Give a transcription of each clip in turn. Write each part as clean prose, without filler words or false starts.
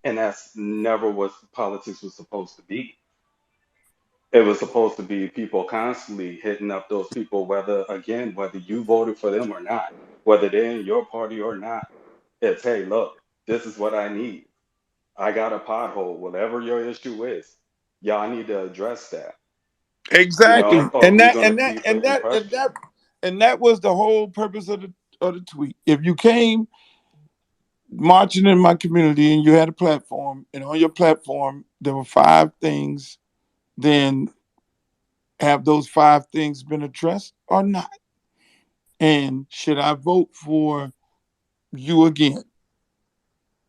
And that's never what politics was supposed to be. It was supposed to be people constantly hitting up those people, whether, again, whether you voted for them or not, whether they're in your party or not. It's, hey, look, this is what I need. I got a pothole, whatever your issue is. Y'all need to address that, Exactly. or And we're that going to and that keep and putting that and pressure. that and that was the whole purpose of the tweet. If you came marching in my community and you had a platform, and on your platform there were five things, then have those five things been addressed or not? And should I vote for you again?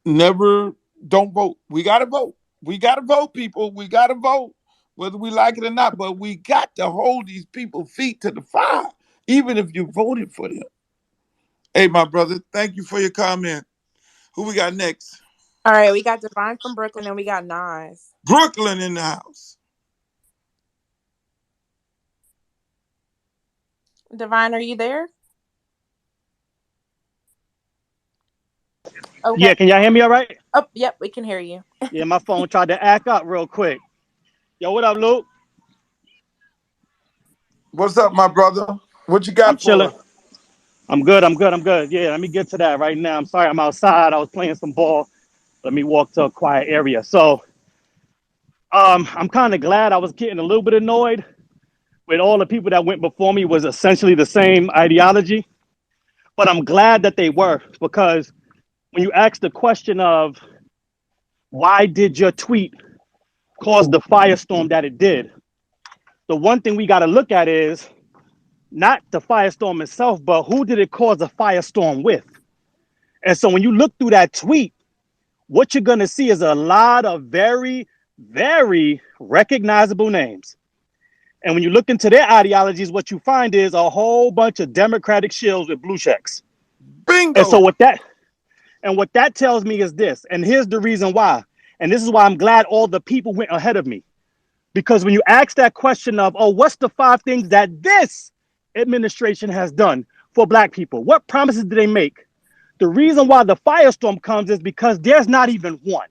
Never. Don't vote. We gotta vote. We gotta vote, people. We gotta vote, whether we like it or not. But we got to hold these people feet to the fire, even if you voted for them. Hey, my brother, thank you for your comment. Who we got next? All right, we got Divine from Brooklyn and we got Nas. Brooklyn in the house. Divine, are you there? Okay. Yeah, can y'all hear me all right? Oh, yep, we can hear you. Yeah, my phone tried to act up real quick. Yo, what up, Luke? What's up, my brother? What you I'm got for chilling. us? I'm good. I'm good. I'm good. Yeah, let me get to that right now. I'm sorry, I'm outside. I was playing some ball. Let me walk to a quiet area. So, I'm kind of glad. I was getting a little bit annoyed with all the people that went before me was essentially the same ideology, but I'm glad that they were because when you ask the question of why did your tweet cause the firestorm that it did, the one thing we got to look at is not the firestorm itself, but who did it cause a firestorm with? And so when you look through that tweet, what you're going to see is a lot of very, very recognizable names. And when you look into their ideologies, what you find is a whole bunch of Democratic shills with blue checks. And so Bingo. what that tells me is this, and here's the reason why. And this is why I'm glad all the people went ahead of me. Because when you ask that question of, oh, what's the five things that this administration has done for black people? What promises did they make? The reason why the firestorm comes is because there's not even one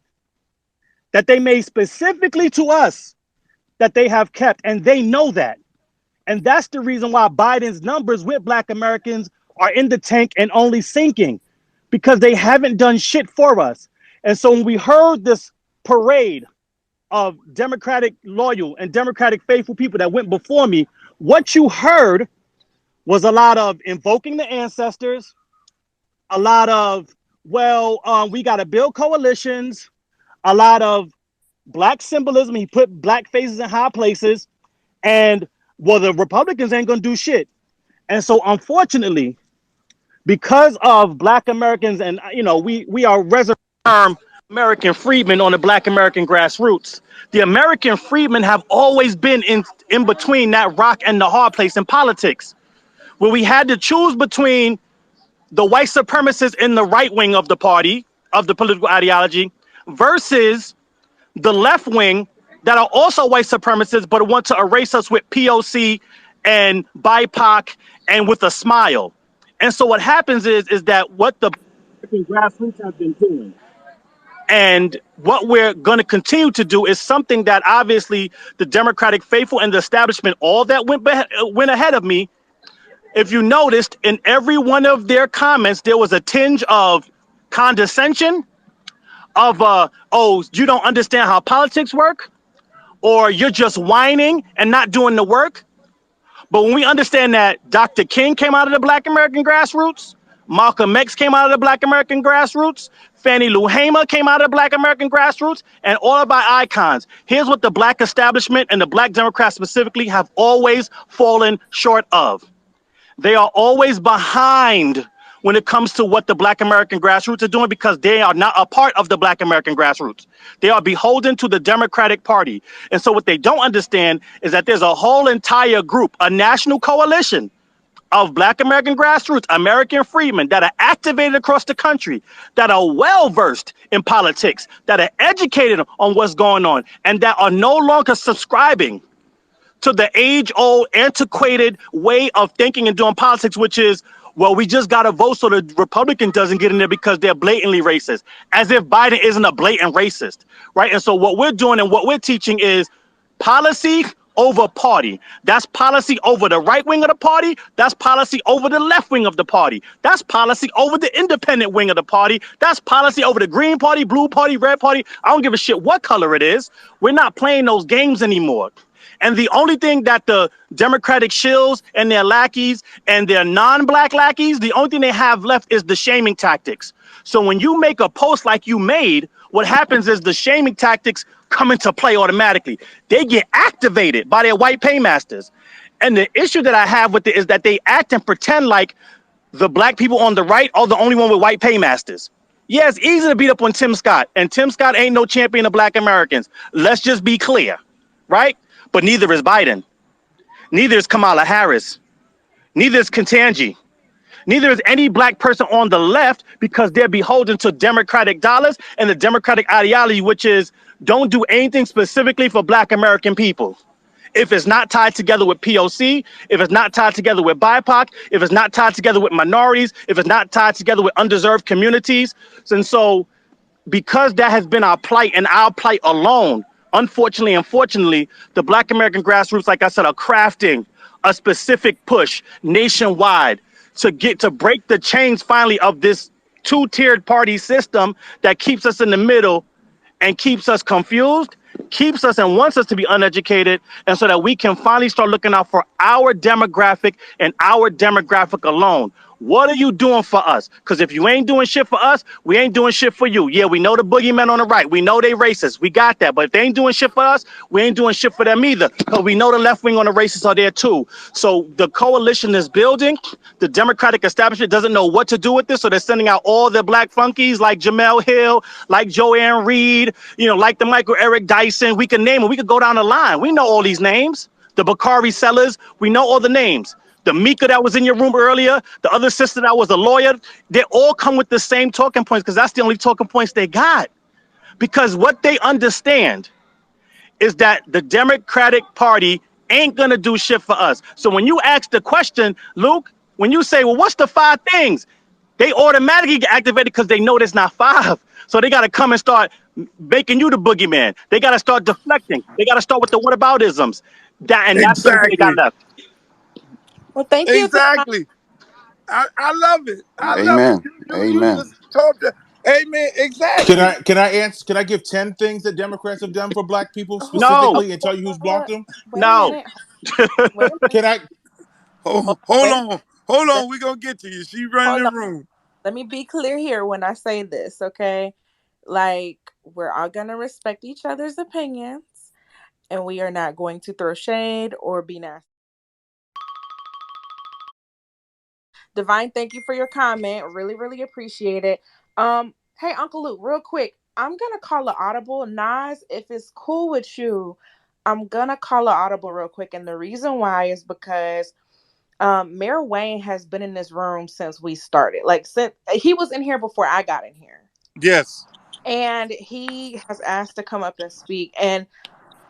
that they made specifically to us that they have kept, and they know that. And that's the reason why Biden's numbers with black Americans are in the tank and only sinking because they haven't done shit for us. And so when we heard this parade of Democratic loyal and Democratic faithful people that went before me, what you heard was a lot of invoking the ancestors, a lot of, well, we got to build coalitions, a lot of black symbolism. He put black faces in high places, and well, the Republicans ain't gonna do shit. And so, unfortunately, because of black Americans, and we are reserved American freedmen on the black American grassroots. The American freedmen have always been in between that rock and the hard place in politics, where we had to choose between the white supremacists in the right wing of the party, of the political ideology, versus the left wing that are also white supremacists but want to erase us with POC and BIPOC and with a smile. And so what happens is that what the grassroots have been doing and what we're going to continue to do is something that obviously the Democratic faithful and the establishment, all that went ahead of me. If you noticed, in every one of their comments, there was a tinge of condescension, of oh, you don't understand how politics work, or you're just whining and not doing the work. But when we understand that Dr. King came out of the Black American grassroots, Malcolm X came out of the Black American grassroots, Fannie Lou Hamer came out of the Black American grassroots, and all of our icons. Here's what the Black establishment and the Black Democrats specifically have always fallen short of. They are always behind when it comes to what the Black American grassroots are doing because they are not a part of the Black American grassroots. They are beholden to the Democratic Party. And so what they don't understand is that there's a whole entire group, a national coalition of Black American grassroots, American freedmen that are activated across the country, that are well versed in politics, that are educated on what's going on, and that are no longer subscribing to the age-old, antiquated way of thinking and doing politics, which is, Well, we just got to vote so the Republican doesn't get in there because they're blatantly racist, as if Biden isn't a blatant racist, right? And so what we're doing and what we're teaching is policy over party. That's policy over the right wing of the party. That's policy over the left wing of the party. That's policy over the independent wing of the party. That's policy over the green party, blue party, red party. I don't give a shit what color it is. We're not playing those games anymore. And the only thing that the Democratic shills and their lackeys and their non-black lackeys, the only thing they have left is the shaming tactics. So when you make a post like you made, what happens is the shaming tactics come into play automatically. They get activated by their white paymasters. And the issue that I have with it is that they act and pretend like the black people on the right are the only one with white paymasters. Yeah, it's easy to beat up on Tim Scott, and Tim Scott ain't no champion of black Americans. Let's just be clear, right? But neither is Biden. Neither is Kamala Harris. Neither is Ketanji. Neither is any black person on the left because they're beholden to Democratic dollars and the Democratic ideology, which is don't do anything specifically for black American people. If it's not tied together with POC, if it's not tied together with BIPOC, if it's not tied together with minorities, if it's not tied together with undeserved communities. And so because that has been our plight and our plight alone, unfortunately and fortunately, the Black American grassroots, like I said, are crafting a specific push nationwide to break the chains finally of this two-tiered party system that keeps us in the middle and keeps us confused, keeps us and wants us to be uneducated, and so that we can finally start looking out for our demographic and our demographic alone. What are you doing for us? Because if you ain't doing shit for us, we ain't doing shit for you. Yeah, we know the boogeymen on the right. We know they racist. We got that. But if they ain't doing shit for us, we ain't doing shit for them either. Because we know the left wing on the racists are there too. So the coalition is building. The Democratic establishment doesn't know what to do with this. So they're sending out all the black funkies like Jamel Hill, like Joanne Reed, like the Michael Eric Dyson. We can name them. We could go down the line. We know all these names. The Bakari Sellers. We know all the names. The Mika that was in your room earlier, the other sister that was a lawyer, they all come with the same talking points because that's the only talking points they got. Because what they understand is that the Democratic Party ain't going to do shit for us. So when you ask the question, Luke, when you say, well, what's the 5 things? They automatically get activated because they know there's not 5. So they got to come and start making you the boogeyman. They got to start deflecting. They got to start with the whataboutisms. That's the only thing they got Exactly. left. Well, thank you. Exactly. I love it. I love it. Amen. You Amen. just talked to, amen. Can Exactly. I can I answer? Can I give 10 things that Democrats have done for black people No, specifically and tell you who's blocked them? Wait a no. minute. Wait a minute. Can I? Wait a Hold minute. on. We're gonna get to you. She running Hold the on. room. Let me be clear here when I say this, okay? Like, we're all going to respect each other's opinions, and we are not going to throw shade or be nasty. Divine, thank you for your comment. Really, really appreciate it. Hey, Uncle Luke, real quick, I'm gonna call an audible. Nas, if it's cool with you, I'm gonna call an audible real quick. And the reason why is because Mayor Wayne has been in this room since we started. Like since he was in here before I got in here. Yes. And he has asked to come up and speak. And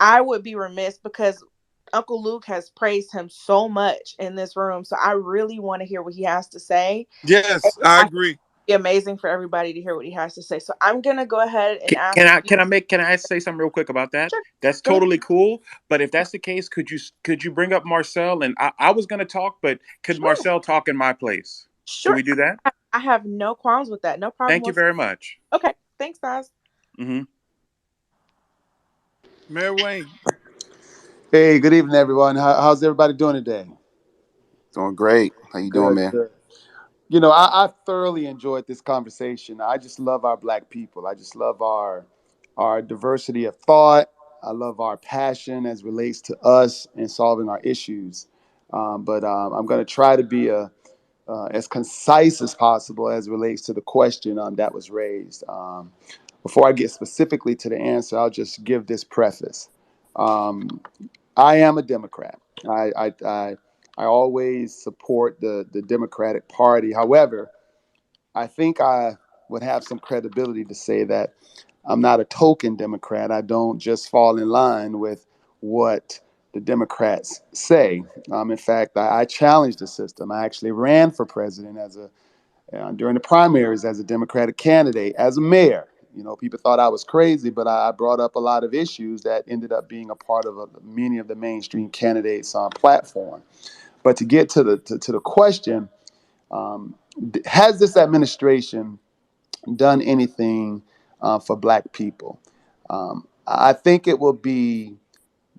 I would be remiss because Uncle Luke has praised him so much in this room. So I really want to hear what he has to say. Yes, I I think agree. it'd be amazing for everybody to hear what he has to say. So I'm gonna go ahead and Can, ask can I you. say something real quick about that? Sure, That's go ahead. totally cool. But if that's the case, could you bring up Marcel? And I was gonna talk, but could Sure, Marcel talk in my place? Can sure. we do that? I have no qualms with that. No problem Thank you whatsoever. very much. Okay, thanks, guys. Hmm. Mayor Wayne. Hey, good evening, everyone. How's everybody doing today? Doing great. How you doing, Good, man? good. I thoroughly enjoyed this conversation. I just love our Black people. I just love our diversity of thought. I love our passion as relates to us and solving our issues. But I'm going to try to be as concise as possible as relates to the question that was raised. Before I get specifically to the answer, I'll just give this preface. Um, I am a Democrat. I always support the Democratic Party. However, I think I would have some credibility to say that I'm not a token Democrat. I don't just fall in line with what the Democrats say. In fact, I challenged the system. I actually ran for president during the primaries as a Democratic candidate, as a mayor. People thought I was crazy, but I brought up a lot of issues that ended up being a part of many of the mainstream candidates' platform. But to get to the question, has this administration done anything for Black people? I think it will be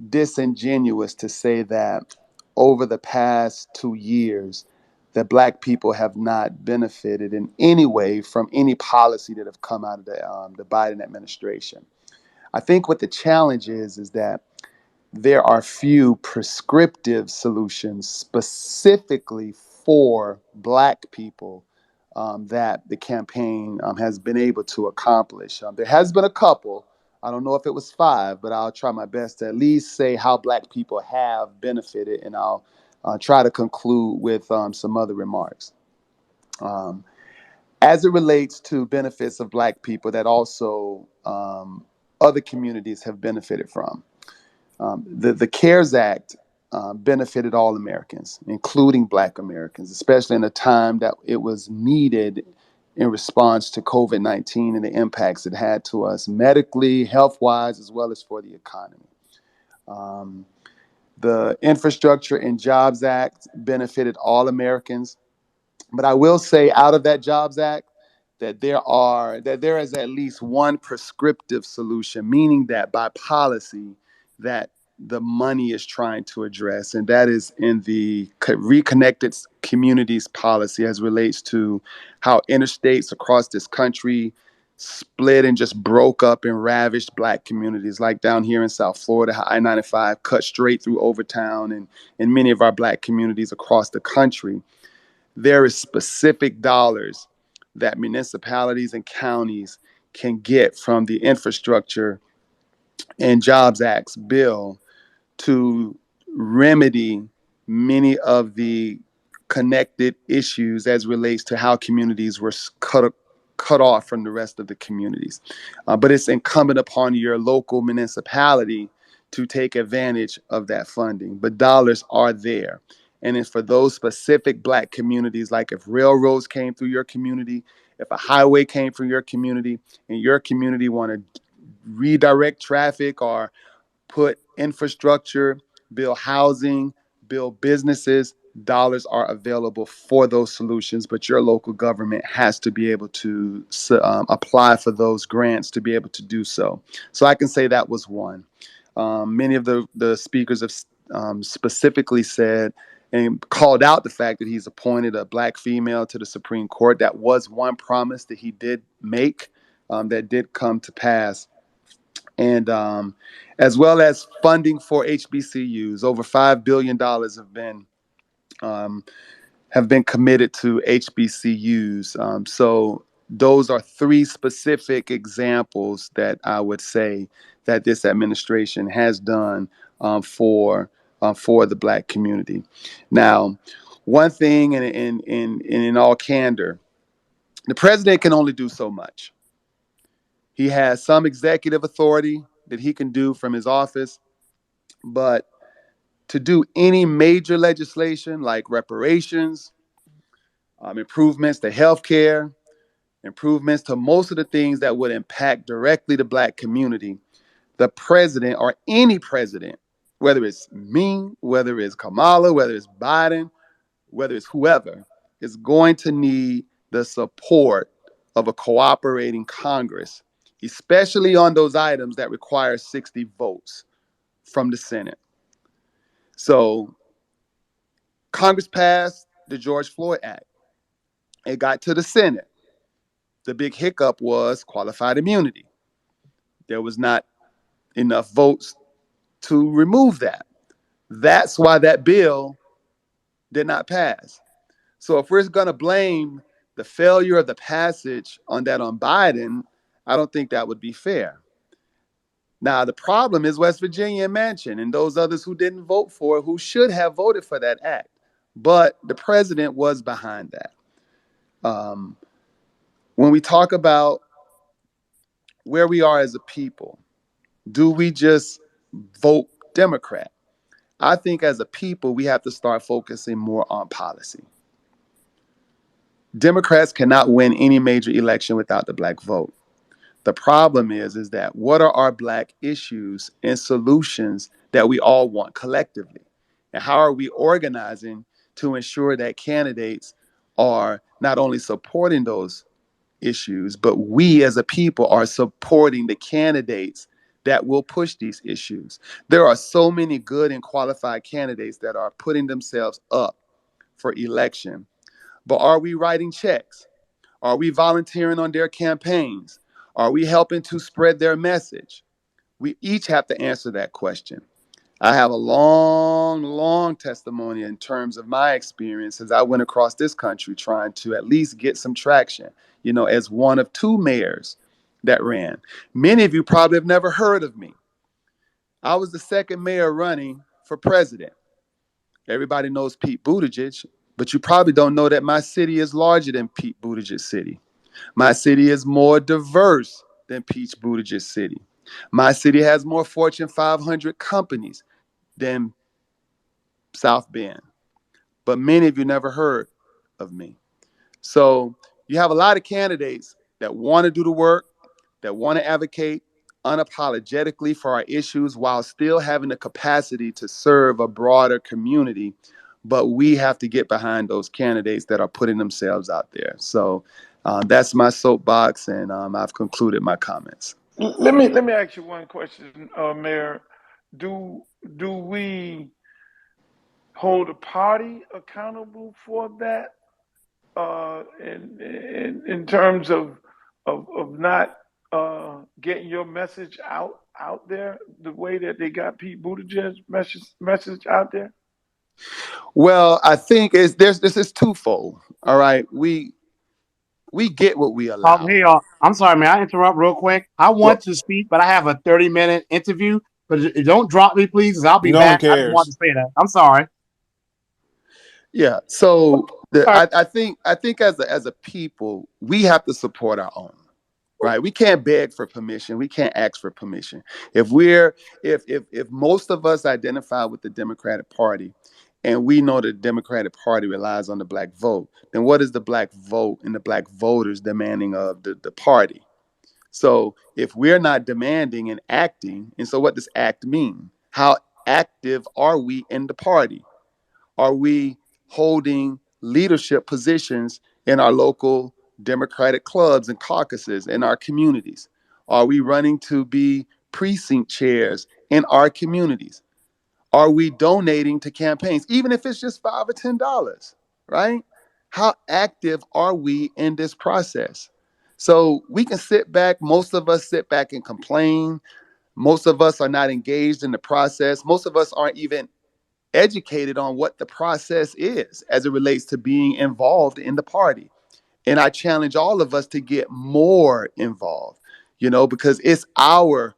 disingenuous to say that over the past 2 years, that Black people have not benefited in any way from any policy that have come out of the Biden administration. I think what the challenge is that there are few prescriptive solutions specifically for Black people that the campaign has been able to accomplish. There has been a couple. I don't know if it was 5, but I'll try my best to at least say how Black people have benefited, and I'll try to conclude with some other remarks. As it relates to benefits of Black people that also other communities have benefited from. The CARES Act benefited all Americans, including Black Americans, especially in a time that it was needed in response to COVID-19 and the impacts it had to us medically, health-wise, as well as for the economy. The Infrastructure and Jobs Act benefited all Americans. But I will say, out of that Jobs Act, that there is at least one prescriptive solution, meaning that by policy that the money is trying to address, and that is in the Reconnected Communities policy as relates to how interstates across this country split and just broke up and ravished Black communities, like down here in South Florida, I-95 cut straight through Overtown and many of our Black communities across the country. There is specific dollars that municipalities and counties can get from the Infrastructure and Jobs Act's bill to remedy many of the connected issues as relates to how communities were cut off from the rest of the communities. But it's incumbent upon your local municipality to take advantage of that funding. But dollars are there. And it's for those specific Black communities, like if railroads came through your community, if a highway came through your community, and your community want to redirect traffic or put infrastructure, build housing, build businesses, dollars are available for those solutions, but your local government has to be able to apply for those grants to be able to do so. So I can say that was one. Many of the speakers have specifically said and called out the fact that he's appointed a Black female to the Supreme Court. That was one promise that he did make that did come to pass. And as well as funding for HBCUs, over $5 billion have been committed to HBCUs. So those are 3 specific examples that I would say that this administration has done for the Black community. Now, one thing, in all candor, the president can only do so much. He has some executive authority that he can do from his office, but to do any major legislation like reparations, improvements to healthcare, improvements to most of the things that would impact directly the Black community, the president or any president, whether it's me, whether it's Kamala, whether it's Biden, whether it's whoever, is going to need the support of a cooperating Congress, especially on those items that require 60 votes from the Senate. So Congress passed the George Floyd Act. It got to the Senate. The big hiccup was qualified immunity. There was not enough votes to remove that. That's why that bill did not pass. So if we're going to blame the failure of the passage on Biden, I don't think that would be fair. Now, the problem is West Virginia and Manchin and those others who didn't vote for it, who should have voted for that act. But the president was behind that. When we talk about where we are as a people, do we just vote Democrat? I think as a people, we have to start focusing more on policy. Democrats cannot win any major election without the black vote. The problem is that what are our black issues and solutions that we all want collectively? And how are we organizing to ensure that candidates are not only supporting those issues, but we as a people are supporting the candidates that will push these issues? There are so many good and qualified candidates that are putting themselves up for election, but are we writing checks? Are we volunteering on their campaigns? Are we helping to spread their message? We each have to answer that question. I have a long, long testimony in terms of my experience as I went across this country trying to at least get some traction, as one of two mayors that ran. Many of you probably have never heard of me. I was the second mayor running for president. Everybody knows Pete Buttigieg, but you probably don't know that my city is larger than Pete Buttigieg's city. My city is more diverse than Pete Buttigieg's city. My city has more Fortune 500 companies than South Bend. But many of you never heard of me. So you have a lot of candidates that want to do the work, that want to advocate unapologetically for our issues while still having the capacity to serve a broader community. But we have to get behind those candidates that are putting themselves out there. So that's my soapbox, and I've concluded my comments. Let me ask you one question, Mayor. Do we hold the party accountable for that? In terms of not getting your message out there the way that they got Pete Buttigieg's message out there? Well, I think this is twofold. All right, we get what we allow. Hey, I'm sorry, may I interrupt real quick? I Well, want to speak, but I have a 30-minute interview. But don't drop me, please, 'cause I'll be No one back. I just want to cares. say that. I'm sorry. yeah. So Sorry. I think as a people, we have to support our own. Right? We can't beg for permission. We can't ask for permission. If most of us identify with the Democratic Party, and we know the Democratic Party relies on the black vote, then what is the black vote and the black voters demanding of the party? So if we're not demanding and acting, and so what does act mean? How active are we in the party? Are we holding leadership positions in our local Democratic clubs and caucuses in our communities? Are we running to be precinct chairs in our communities? Are we donating to campaigns, even if it's just $5 or $10, right? How active are we in this process? So we can sit back, most of us sit back and complain. Most of us are not engaged in the process. Most of us aren't even educated on what the process is as it relates to being involved in the party. And I challenge all of us to get more involved, because it's our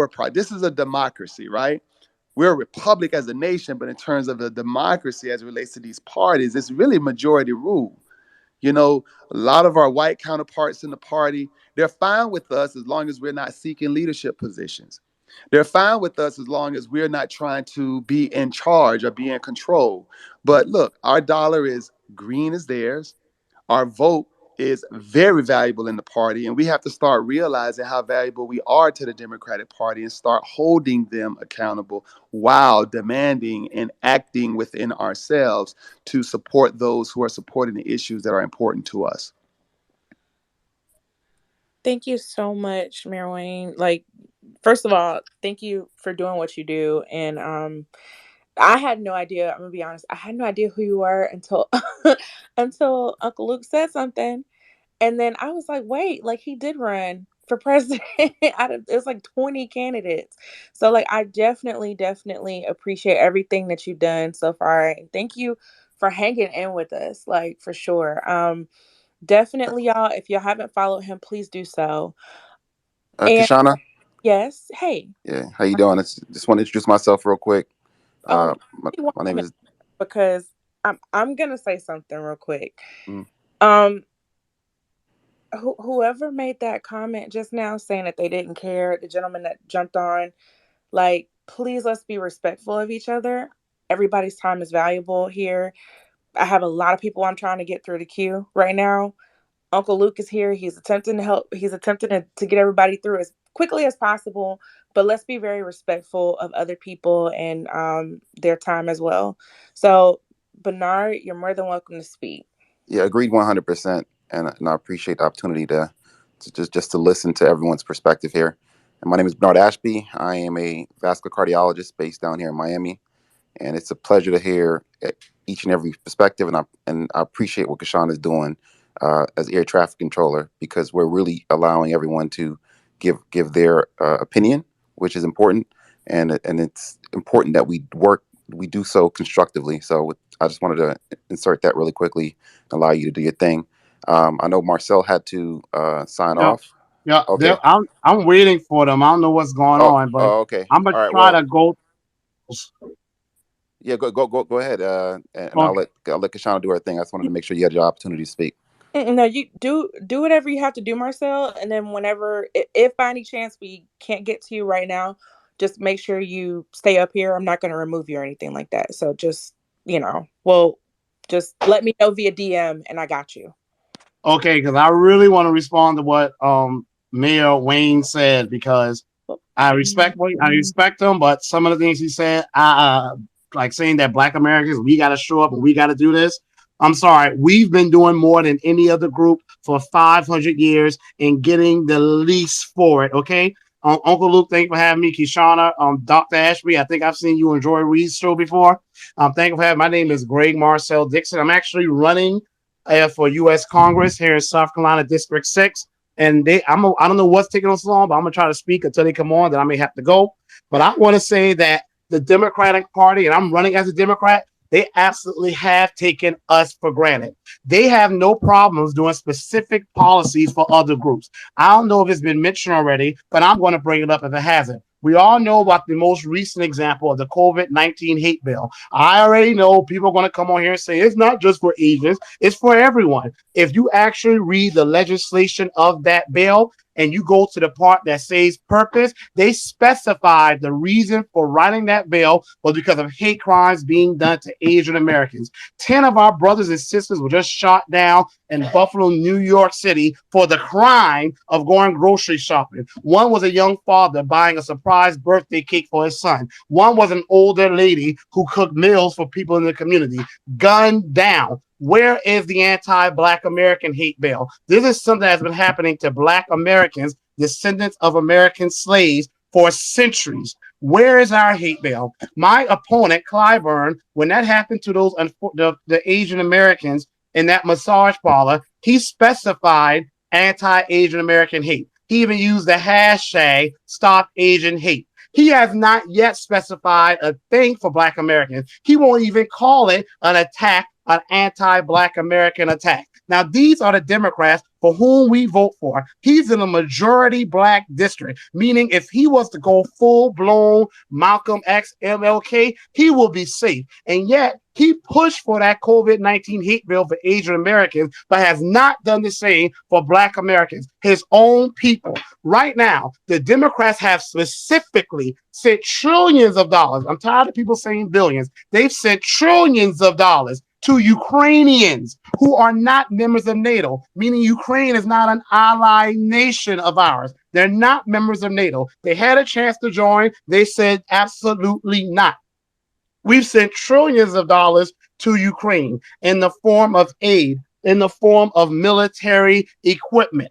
part. This is a democracy, right? We're a republic as a nation, but in terms of the democracy as it relates to these parties, it's really majority rule. A lot of our white counterparts in the party, they're fine with us as long as we're not seeking leadership positions. They're fine with us as long as we're not trying to be in charge or be in control. But look, our dollar is green as theirs. Our vote is very valuable in the party, and we have to start realizing how valuable we are to the Democratic Party and start holding them accountable while demanding and acting within ourselves to support those who are supporting the issues that are important to us. Thank you so much, Mayor Wayne. Like, first of all, thank you for doing what you do. And I had no idea, I'm gonna be honest, I had no idea who you were until until Uncle Luke said something. And then I was like, wait, like he did run for president out of it's like 20 candidates. So like I definitely appreciate everything that you've done so far. And thank you for hanging in with us, like for sure. Definitely y'all, if y'all haven't followed him, please do so. And Kishana, yes, hey. yeah, how you doing? I just want to introduce myself real quick. Oh, My, give me 1 my name minute is. because I'm gonna say something real quick. Mm, Um whoever made that comment just now saying that they didn't care, the gentleman that jumped on, like please let's be respectful of each other. Everybody's time is valuable here. I have a lot of people I'm trying to get through the queue right now. Uncle Luke is here. He's attempting to help. He's attempting to get everybody through as quickly as possible. But let's be very respectful of other people and their time as well. So, Bernard, you're more than welcome to speak. Yeah, agreed 100%. And I appreciate the opportunity to just to listen to everyone's perspective here. And my name is Bernard Ashby. I am a vascular cardiologist based down here in Miami. And it's a pleasure to hear each and every perspective. And I appreciate what Kashawn is doing as air traffic controller, because we're really allowing everyone to give their opinion, which is important. And it's important that we do so constructively. So I just wanted to insert that really quickly, allow you to do your thing. I know Marcel had to sign Yeah, off. yeah. Okay. I'm waiting for them. I don't know what's going on, but Okay. I'm gonna All right. try Well, to go. yeah, go ahead. And Okay. I'll let Kashana do her thing. I just wanted to make sure you had your opportunity to speak. No, you do whatever you have to do, Marcel, and then whenever, if by any chance we can't get to you right now, just make sure you stay up here. I'm not going to remove you or anything like that. So just, well, just let me know via DM and I got you. Okay, because I really want to respond to what Mayor Wayne said, because I respect him, but some of the things he said, like saying that Black Americans, we got to show up and we got to do this. I'm sorry, we've been doing more than any other group for 500 years and getting the least for it. Okay, Uncle Luke, thank you for having me. Kishana, Dr. Ashby, I think I've seen you on Joy Reid's show before. Thank you for having. My name is Greg Marcel Dixon. I'm actually running for U.S. Congress here in South Carolina, District 6. And I don't know what's taking us so long, but I'm gonna try to speak until they come on. That I may have to go. But I want to say that the Democratic Party, and I'm running as a Democrat, they absolutely have taken us for granted. They have no problems doing specific policies for other groups. I don't know if it's been mentioned already, but I'm going to bring it up if it hasn't. We all know about the most recent example of the COVID-19 hate bill. I already know people are going to come on here and say it's not just for Asians, it's for everyone. If you actually read the legislation of that bill, and you go to the part that says purpose, they specified the reason for writing that bill was because of hate crimes being done to Asian Americans. 10 of our brothers and sisters were just shot down in Buffalo, New York City for the crime of going grocery shopping. One was a young father buying a surprise birthday cake for his son. One was an older lady who cooked meals for people in the community. Gunned down. Where is the anti-Black American hate bill? This is something that's been happening to Black Americans, descendants of American slaves, for centuries. Where is our hate bill? My opponent, Clyburn, when that happened to those the Asian Americans in that massage parlor, he specified anti-Asian American hate. He even used the hashtag Stop Asian Hate. He has not yet specified a thing for Black Americans. He won't even call it an attack, an anti-Black American attack. Now, these are the Democrats for whom we vote for. He's in a majority Black district, meaning if he was to go full-blown Malcolm X, MLK, he will be safe. And yet, he pushed for that COVID-19 hate bill for Asian Americans, but has not done the same for Black Americans, his own people. Right now, the Democrats have specifically sent trillions of dollars. I'm tired of people saying billions. They've sent trillions of dollars to Ukrainians who are not members of NATO, meaning Ukraine is not an ally nation of ours. They're not members of NATO. They had a chance to join. They said absolutely not. We've sent trillions of dollars to Ukraine in the form of aid, in the form of military equipment.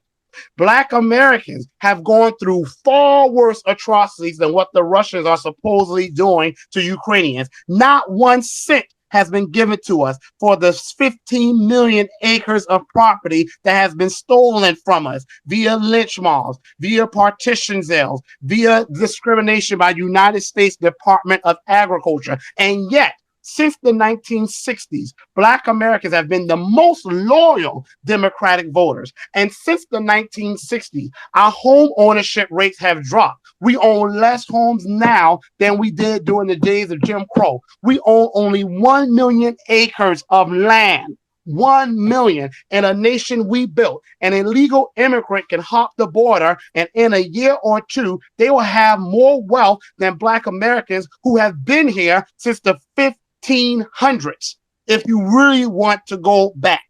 Black Americans have gone through far worse atrocities than what the Russians are supposedly doing to Ukrainians. Not 1 cent has been given to us for the 15 million acres of property that has been stolen from us via lynch mobs, via partition sales, via discrimination by United States Department of Agriculture. And yet, since the 1960s, Black Americans have been the most loyal Democratic voters. And since the 1960s, our home ownership rates have dropped. We own less homes now than we did during the days of Jim Crow. We own only 1 million acres of land. 1 million in a nation we built. An illegal immigrant can hop the border, and in a year or two, they will have more wealth than Black Americans who have been here since the 1500s. If you really want to go back,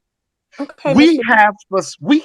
Okay, we Mr.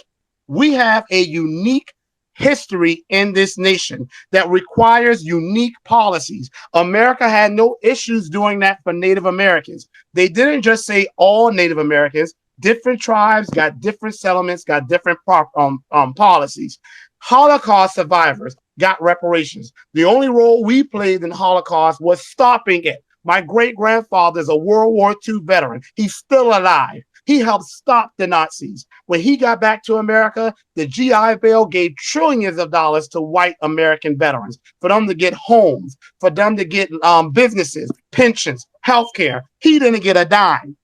have a unique history in this nation that requires unique policies. America had no issues doing that for Native Americans. They didn't just say all Native Americans. Different tribes got different settlements, got different policies. Holocaust survivors got reparations. The only role we played in the Holocaust was stopping it. My great-grandfather is a World War II veteran. He's still alive. He helped stop the Nazis. When he got back to America, the GI Bill gave trillions of dollars to white American veterans for them to get homes, for them to get businesses, pensions, healthcare. He didn't get a dime.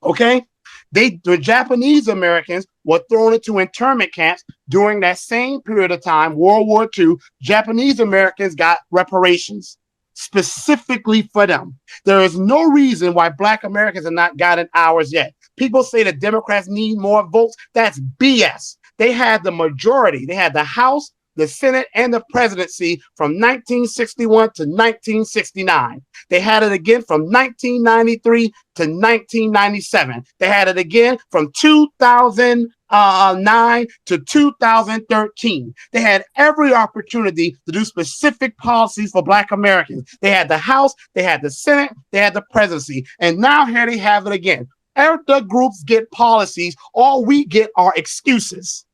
Okay? The Japanese Americans were thrown into internment camps during that same period of time, World War II. Japanese Americans got reparations specifically for them. There is no reason why Black Americans have not gotten ours yet. People say the Democrats need more votes. That's BS. They had the majority. They had the House, the Senate, and the presidency from 1961 to 1969. They had it again from 1993 to 1997. They had it again from 2009 to 2013. They had every opportunity to do specific policies for Black Americans. They had the House, they had the Senate, they had the presidency. And now here they have it again. Other groups get policies, all we get are excuses.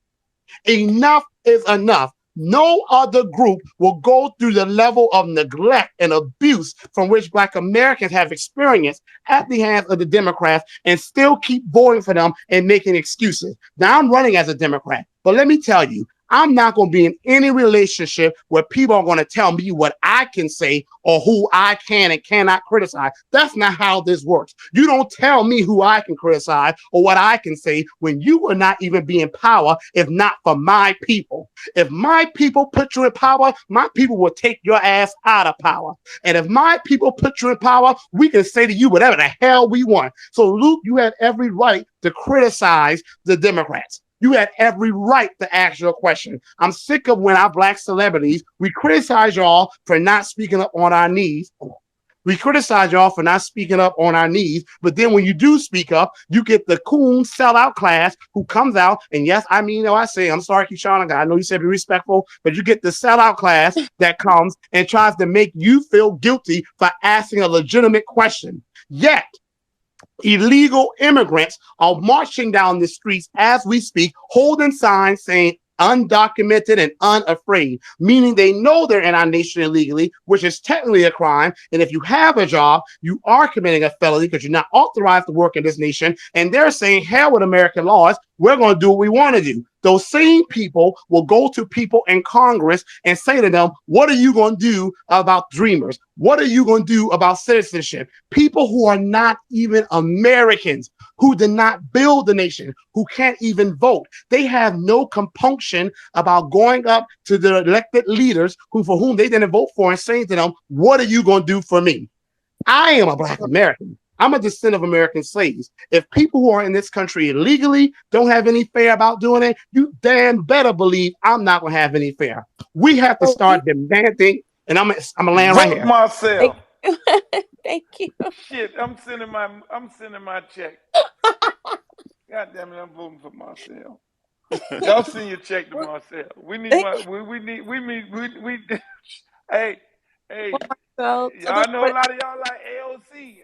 Enough is enough. No other group will go through the level of neglect and abuse from which Black Americans have experienced at the hands of the Democrats and still keep voting for them and making excuses. Now, I'm running as a Democrat, but let me tell you, I'm not going to be in any relationship where people are going to tell me what I can say or who I can and cannot criticize. That's not how this works. You don't tell me who I can criticize or what I can say when you will not even be in power if not for my people. If my people put you in power, my people will take your ass out of power. And if my people put you in power, we can say to you whatever the hell we want. So, Luke, you have every right to criticize the Democrats. You had every right to ask your question. I'm sick of when our Black celebrities, we criticize y'all for not speaking up on our knees. We criticize y'all for not speaking up on our knees, but then when you do speak up, you get the coon sellout class who comes out, and yes, I mean, I say, I'm sorry, Keyshawn, I know you said be respectful, but you get the sellout class that comes and tries to make you feel guilty for asking a legitimate question. Yet, illegal immigrants are marching down the streets as we speak, holding signs saying undocumented and unafraid, meaning they know they're in our nation illegally, which is technically a crime. And if you have a job, you are committing a felony because you're not authorized to work in this nation. And they're saying, hell with American laws, we're going to do what we want to do. Those same people will go to people in Congress and say to them, what are you going to do about dreamers? What are you going to do about citizenship? People who are not even Americans, who did not build the nation, who can't even vote. They have no compunction about going up to the elected leaders for whom they didn't vote for and saying to them, what are you going to do for me? I am a Black American. I'm a descendant of American slaves. If people who are in this country illegally don't have any fear about doing it, you damn better believe I'm not going to have any fear. We have to start demanding, and I'm going to land right here. Marcel. Thank you. Shit, I'm sending my check. God damn it, I'm voting for Marcel. Y'all send your check to Marcel. We need hey. So Y'all know a lot of y'all like AOC.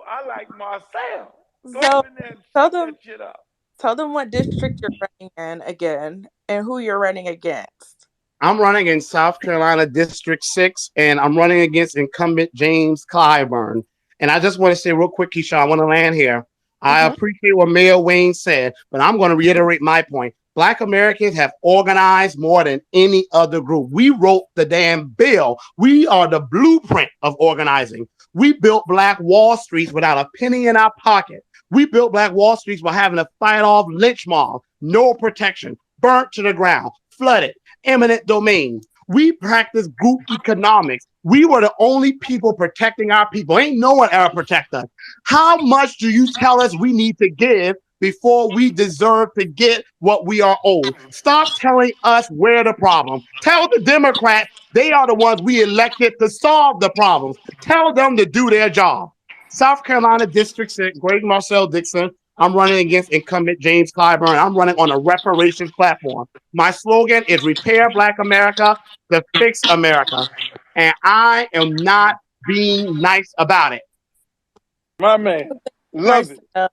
I like Marcel. Go So up in there and shut that shit up. tell them what district you're running in again and who you're running against. I'm running in South Carolina District 6, and I'm running against incumbent James Clyburn. And I just want to say real quick, Keisha, I want to land here. I appreciate what Mayor Wayne said, but I'm going to reiterate my point. Black Americans have organized more than any other group. We wrote the damn bill. We are the blueprint of organizing. We built Black Wall Streets without a penny in our pocket. We built Black Wall Streets by having to fight off lynch mob, no protection, burnt to the ground, flooded, eminent domain. We practice group economics. We were the only people protecting our people. Ain't no one ever protect us. How much do you tell us we need to give before we deserve to get what we are owed? Stop telling us we're the problem. Tell the Democrats they are the ones we elected to solve the problems. Tell them to do their job. South Carolina District 6, Greg Marcel Dixon. I'm running against incumbent James Clyburn. I'm running on a reparations platform. My slogan is Repair Black America to Fix America. And I am not being nice about it. My man, love it. Marcel,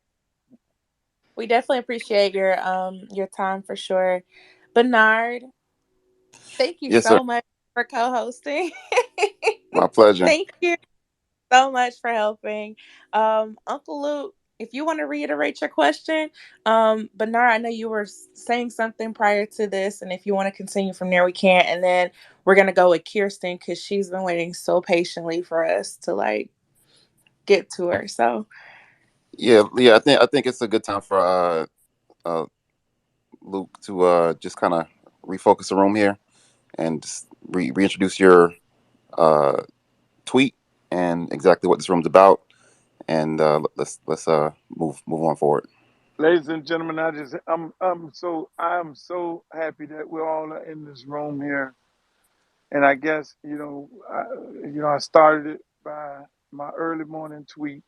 we definitely appreciate your time for sure. Bernard, thank you Yes, sir. so much for co-hosting. My pleasure. Thank you so much for helping. Uncle Luke, if you want to reiterate your question, Bernard, I know you were saying something prior to this, and if you want to continue from there, we can. And then we're gonna go with Kirsten because she's been waiting so patiently for us to like get to her. So Yeah, I think it's a good time for uh Luke to just kind of refocus the room here and just reintroduce your uh tweet and exactly what this room's about, and let's move on forward. Ladies and gentlemen, I'm so happy that we're all in this room here. And I guess, I started it by my early morning tweet.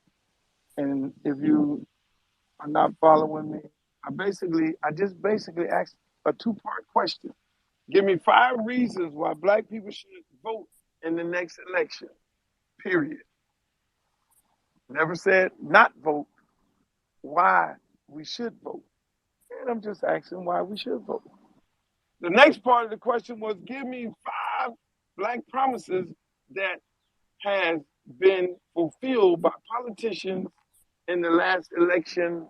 And if you are not following me, I just basically asked a two-part question. Give me 5 reasons why black people should vote in the next election. Period. Never said not vote, why we should vote. And I'm just asking why we should vote. The next part of the question was give me 5 black promises that has been fulfilled by politicians in the last election,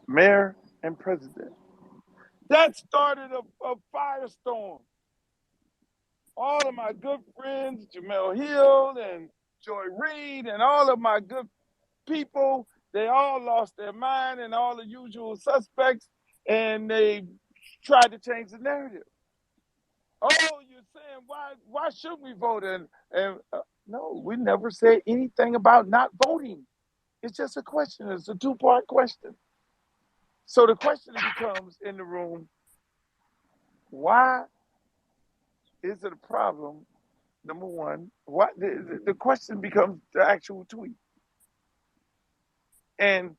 mayor and president. That started a firestorm. All of my good friends, Jamel Hill and Joy Reid, and all of my good people, they all lost their mind, and all the usual suspects, and they tried to change the narrative. Oh, you're saying why should we vote? No, we never said anything about not voting. It's just a question. It's a 2-part question. So the question becomes in the room, why is it a problem? Number one, what the question becomes the actual tweet, and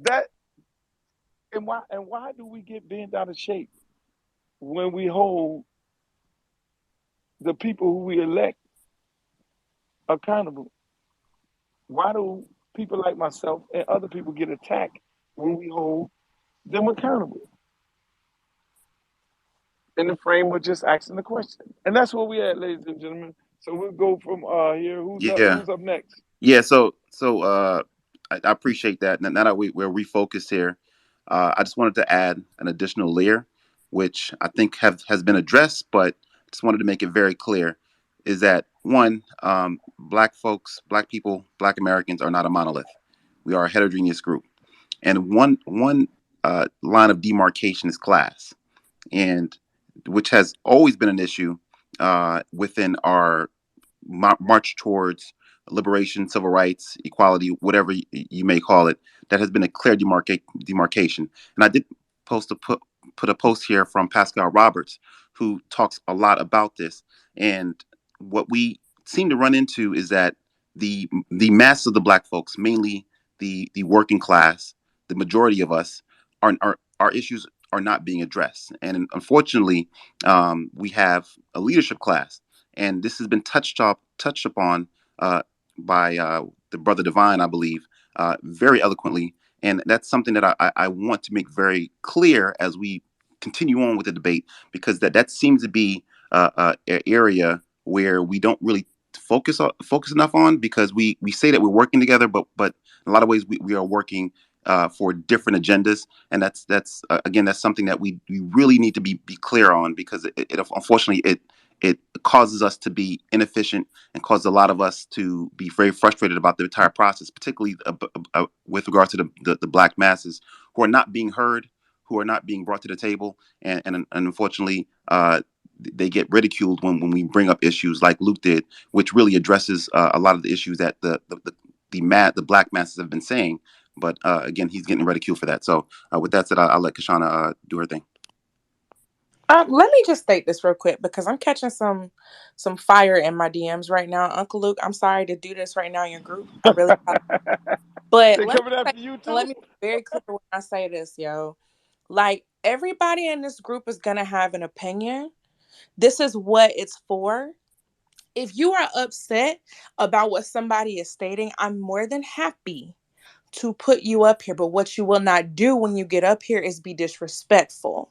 that and why do we get bent out of shape when we hold the people who we elect accountable? Why do people like myself and other people get attacked when we hold them accountable? In the frame of just asking the question, and that's where we at, ladies and gentlemen. So we'll go from here. Yeah, Who's up next? yeah. I appreciate that. Now that we're refocused here, I just wanted to add an additional layer, which I think has been addressed, but just wanted to make it very clear, is that one, black folks, black people, black Americans are not a monolith. We are a heterogeneous group, and one line of demarcation is class, and which has always been an issue within our march towards liberation, civil rights, equality, whatever you may call it. That has been a clear demarcation. And I did put a post here from Pascal Roberts, who talks a lot about this. And what we seem to run into is that the mass of the black folks, mainly the working class, the majority of us, our issues are not being addressed. And unfortunately, we have a leadership class, and this has been touched upon by the brother Divine, I believe, very eloquently. And that's something that I want to make very clear as we continue on with the debate, because that seems to be an area where we don't really focus enough on, because we say that we're working together, but in a lot of ways we are working for different agendas, and that's again, that's something that we really need to be clear on, because it unfortunately it causes us to be inefficient and causes a lot of us to be very frustrated about the entire process, particularly with regards to the black masses who are not being heard, who are not being brought to the table, and unfortunately they get ridiculed when we bring up issues like Luke did, which really addresses a lot of the issues that the black masses have been saying. But again, he's getting ridiculed for that. So with that said, I'll let Kashana do her thing. Let me just state this real quick because I'm catching some fire in my DMs right now. Uncle Luke, I'm sorry to do this right now in your group. I really but They coming after you let too. me be very clear when I say this, yo. Like, everybody in this group is gonna have an opinion. This is what it's for. If you are upset about what somebody is stating, I'm more than happy to put you up here. But what you will not do when you get up here is be disrespectful.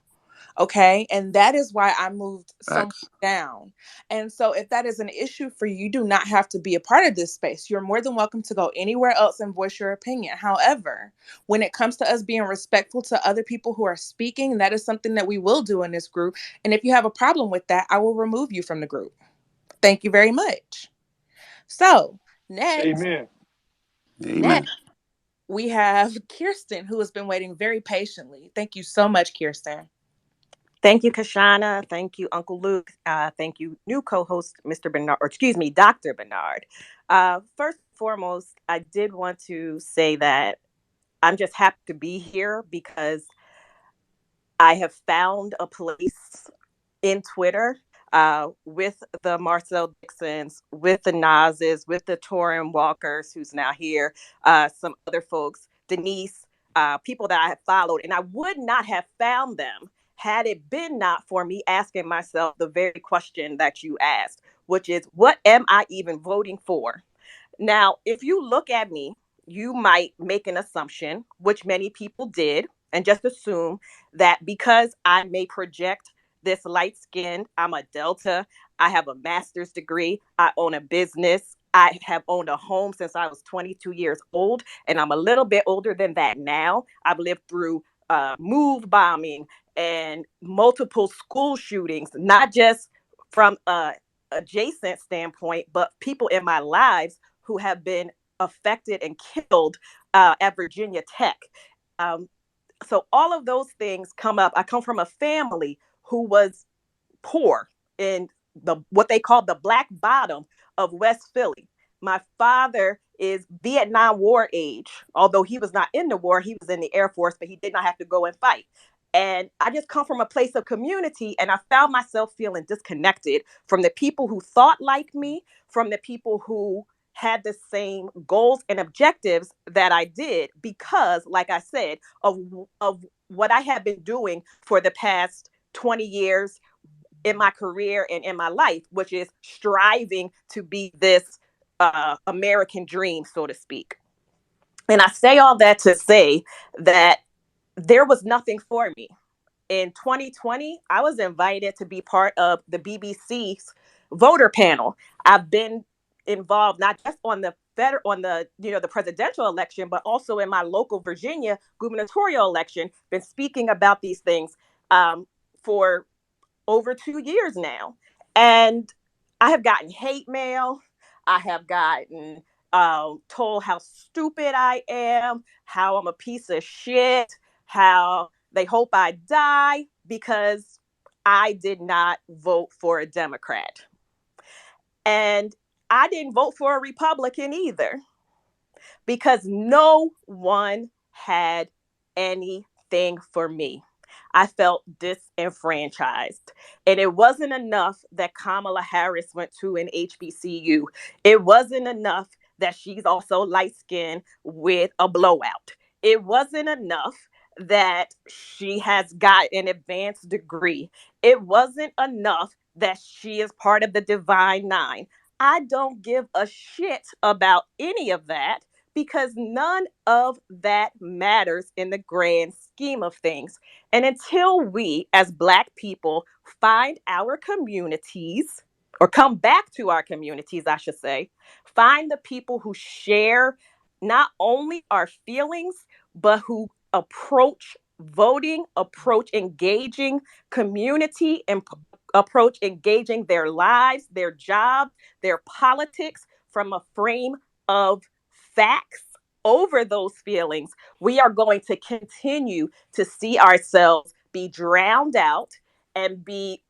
Okay. And that is why I moved someone Facts. down. And so if that is an issue for you, you do not have to be a part of this space. You're more than welcome to go anywhere else and voice your opinion. However, when it comes to us being respectful to other people who are speaking, that is something that we will do in this group. And if you have a problem with that, I will remove you from the group. Thank you very much. So next, Amen. Amen. we have Kirsten, who has been waiting very patiently. Thank you so much, Kirsten. Thank you, Kashana. Thank you, Uncle Luke. Thank you, new co-host, Mr. Bernard, or excuse me, Dr. Bernard. First and foremost, I did want to say that I'm just happy to be here because I have found a place in Twitter with the Marcel Dixons, with the Nazes, with the Torin Walkers, who's now here, some other folks, Denise, people that I have followed. And I would not have found them had it been not for me asking myself the very question that you asked, which is, what am I even voting for? Now, if you look at me, you might make an assumption, which many people did, and just assume that because I may project this light skin, I'm a Delta, I have a master's degree, I own a business, I have owned a home since I was 22 years old, and I'm a little bit older than that now. I've lived through move bombing and multiple school shootings, not just from a adjacent standpoint, but people in my lives who have been affected and killed at Virginia Tech. Um, so all of those things come up. I come from a family who was poor in the what they call the black bottom of West Philly. My father is Vietnam War age. Although he was not in the war, he was in the Air Force, but he did not have to go and fight. And I just come from a place of community, and I found myself feeling disconnected from the people who thought like me, from the people who had the same goals and objectives that I did, because, like I said, of what I have been doing for the past 20 years in my career and in my life, which is striving to be this American dream, so to speak. And I say all that to say that there was nothing for me. In 2020, I was invited to be part of the BBC's voter panel. I've been involved not just on the the presidential election, but also in my local Virginia gubernatorial election. Been speaking about these things for over 2 years now. And I have gotten hate mail. I have gotten told how stupid I am, how I'm a piece of shit, how they hope I die because I did not vote for a Democrat. And I didn't vote for a Republican either because no one had anything for me. I felt disenfranchised. And it wasn't enough that Kamala Harris went to an HBCU. It wasn't enough that she's also light skinned with a blowout. It wasn't enough that she has got an advanced degree. It wasn't enough that she is part of the Divine Nine. I don't give a shit about any of that because none of that matters in the grand scheme of things. And until we, as Black people, find our communities, or come back to our communities, I should say, find the people who share not only our feelings, but who approach voting, approach engaging community, and approach engaging their lives, their job, their politics from a frame of facts over those feelings, we are going to continue to see ourselves be drowned out and be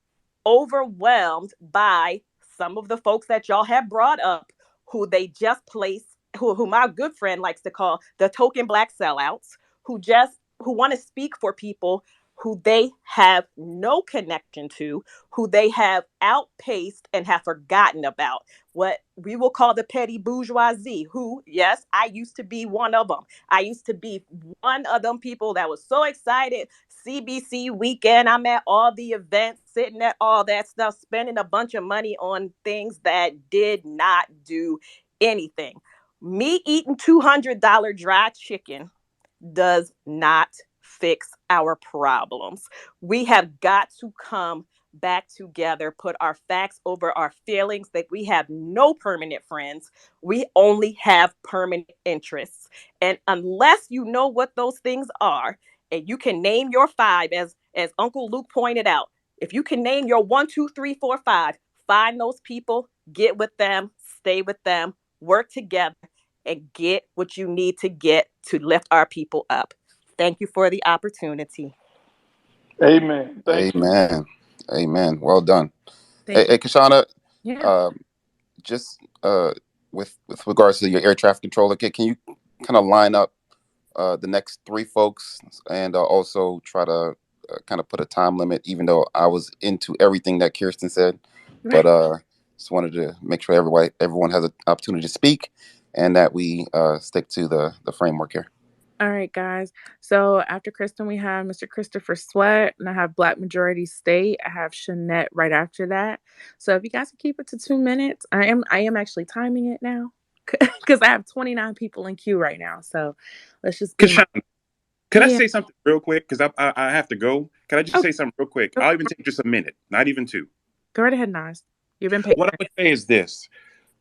overwhelmed by some of the folks that y'all have brought up who they just placed, who my good friend likes to call the token black sellouts, who want to speak for people who they have no connection to, who they have outpaced and have forgotten about. What we will call the petty bourgeoisie, who, yes, I used to be one of them. I used to be one of them people that was so excited. CBC weekend, I'm at all the events, sitting at all that stuff, spending a bunch of money on things that did not do anything. Me eating $200 dry chicken does not fix our problems. We have got to come back together, put our facts over our feelings, that we have no permanent friends. We only have permanent interests. And unless you know what those things are, and you can name your five, as Uncle Luke pointed out, if you can name your 1, 2, 3, 4, 5, find those people, get with them, stay with them, work together, and get what you need to get to lift our people up. Thank you for the opportunity. Amen. Thank you. Amen. Amen. Well done. Thank you. Kashana, Yeah. just with regards to your air traffic controller, can you kind of line up the next three folks and also try to kind of put a time limit, even though I was into everything that Kirsten said, Right. but just wanted to make sure everyone has an opportunity to speak and that we stick to the framework here. All right, guys. So after Kristen, we have Mr. Christopher Sweat, and I have Black Majority State. I have Shanette right after that. So if you guys can keep it to 2 minutes, I am actually timing it now because I have 29 people in queue right now. So let's just be. Kashana, could I Yeah. say something real quick? Because I have to go. Can I just Oh, say something real quick? go I'll even take just a minute, not even two. right ahead, Nas. You've been patient. What I would say is this.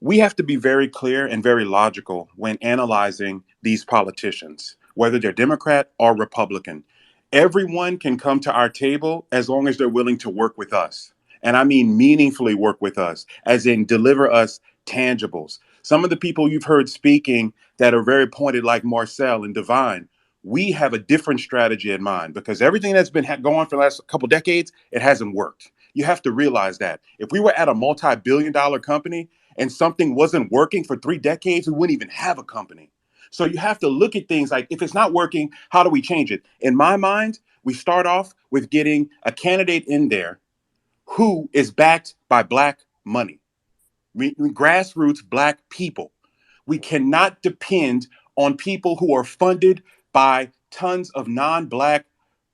We have to be very clear and very logical when analyzing these politicians, whether they're Democrat or Republican. Everyone can come to our table as long as they're willing to work with us. And I mean meaningfully work with us, as in deliver us tangibles. Some of the people you've heard speaking that are very pointed, like Marcel and Divine, we have a different strategy in mind because everything that's been going on for the last couple decades, it hasn't worked. You have to realize that. If we were at a multi-billion-dollar company, and something wasn't working for 3 decades, we wouldn't even have a company. So you have to look at things like, if it's not working, how do we change it? In my mind, we start off with getting a candidate in there who is backed by Black money, grassroots Black people. We cannot depend on people who are funded by tons of non-Black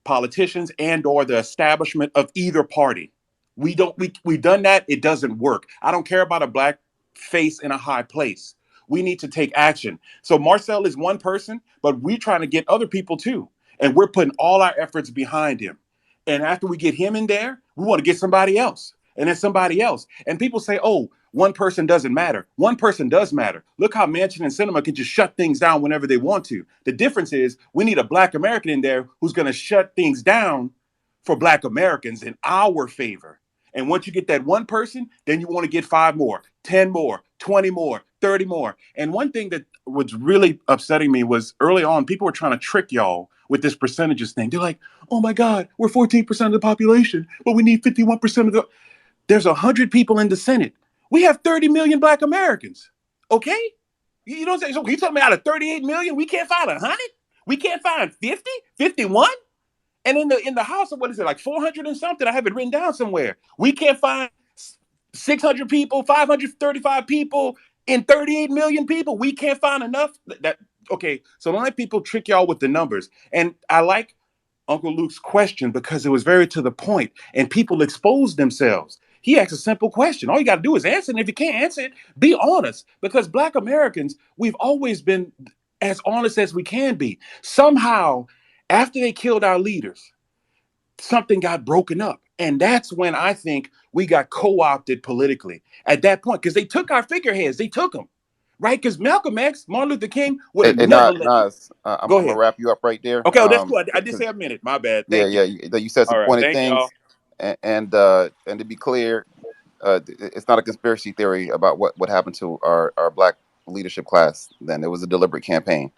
politicians and or the establishment of either party. We've done that. It doesn't work. I don't care about a Black face in a high place. We need to take action. So Marcel is one person, but we're trying to get other people too. And we're putting all our efforts behind him. And after we get him in there, we want to get somebody else and then somebody else. And people say, oh, one person doesn't matter. One person does matter. Look how Manchin and Sinema can just shut things down whenever they want to. The difference is we need a Black American in there who's going to shut things down for Black Americans in our favor. And once you get that one person, then you want to get 5 more, 10 more, 20 more, 30 more. And one thing that was really upsetting me was early on, people were trying to trick y'all with this percentages thing. They're like, oh my God, we're 14% of the population, but we need 51% of the. There's 100 people in the Senate. We have 30 million Black Americans. Okay? You know what I'm saying? So you telling me out of 38 million, we can't find 100? We can't find 50? 51? And in the House, what is it, like 400 and something? I have it written down somewhere. We can't find 600 people, 535 people in 38 million people. We can't find enough. Okay, so don't let people trick y'all with the numbers. And I like Uncle Luke's question because it was very to the point, and people exposed themselves. He asked a simple question. All you got to do is answer it. And if you can't answer it, be honest. Because Black Americans, we've always been as honest as we can be. Somehow, after they killed our leaders, something got broken up. And that's when I think we got co-opted politically at that point, because they took our figureheads. They took them, right? Because Malcolm X, Martin Luther King would have never let them. I'm Go going to ahead. wrap you up right there. Okay, that's cool. I did say a minute. My bad. Thank you. You said some All right. pointed Thank things. y'all. And to be clear, it's not a conspiracy theory about what happened to our Black leadership class then. It was a deliberate campaign.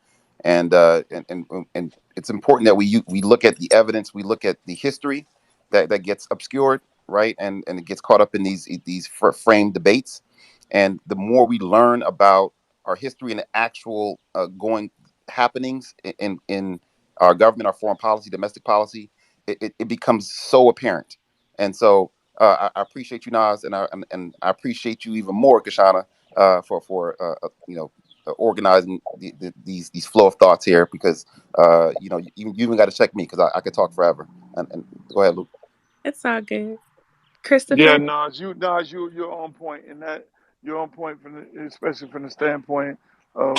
And it's important that we look at the evidence, we look at the history that gets obscured, right? And it gets caught up in these framed debates. And the more we learn about our history and the actual going happenings in our government, our foreign policy, domestic policy, it becomes so apparent. And so I appreciate you, Nas, and I appreciate you even more, Kashana, for organizing these flow of thoughts here, because you even got to check me because I could talk forever. And go ahead, Luke. It's all good. Yeah, Christopher? You're on point, and that you're on point especially from the standpoint of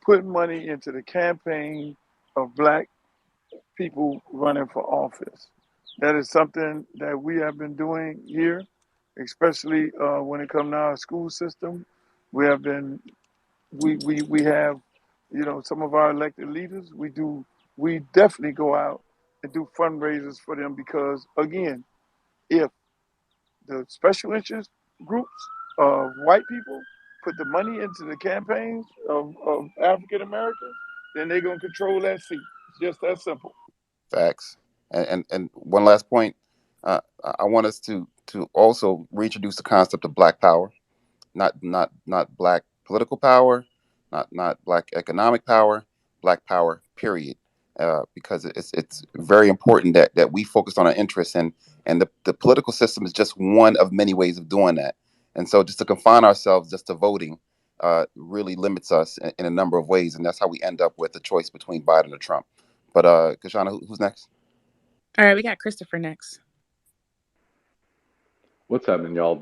putting money into the campaign of black people running for office. That is something that we have been doing here, especially when it comes to our school system. We have been we have, some of our elected leaders. We definitely go out and do fundraisers for them because again, if the special interest groups of white people put the money into the campaigns of African Americans, then they're gonna control that seat. It's just that simple. Facts. And one last point, I want us to also reintroduce the concept of Black Power, not Black political power, not Black economic power, Black Power. Period. Because it's very important that we focus on our interests, and the political system is just one of many ways of doing that. And so just to confine ourselves just to voting really limits us in a number of ways, and that's how we end up with a choice between Biden or Trump. But Kashana, who's next? All right, we got Christopher next. What's happening, y'all?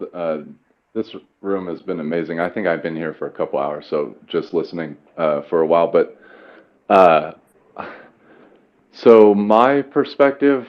This room has been amazing. I think I've been here for a couple hours, so just listening for a while. But so my perspective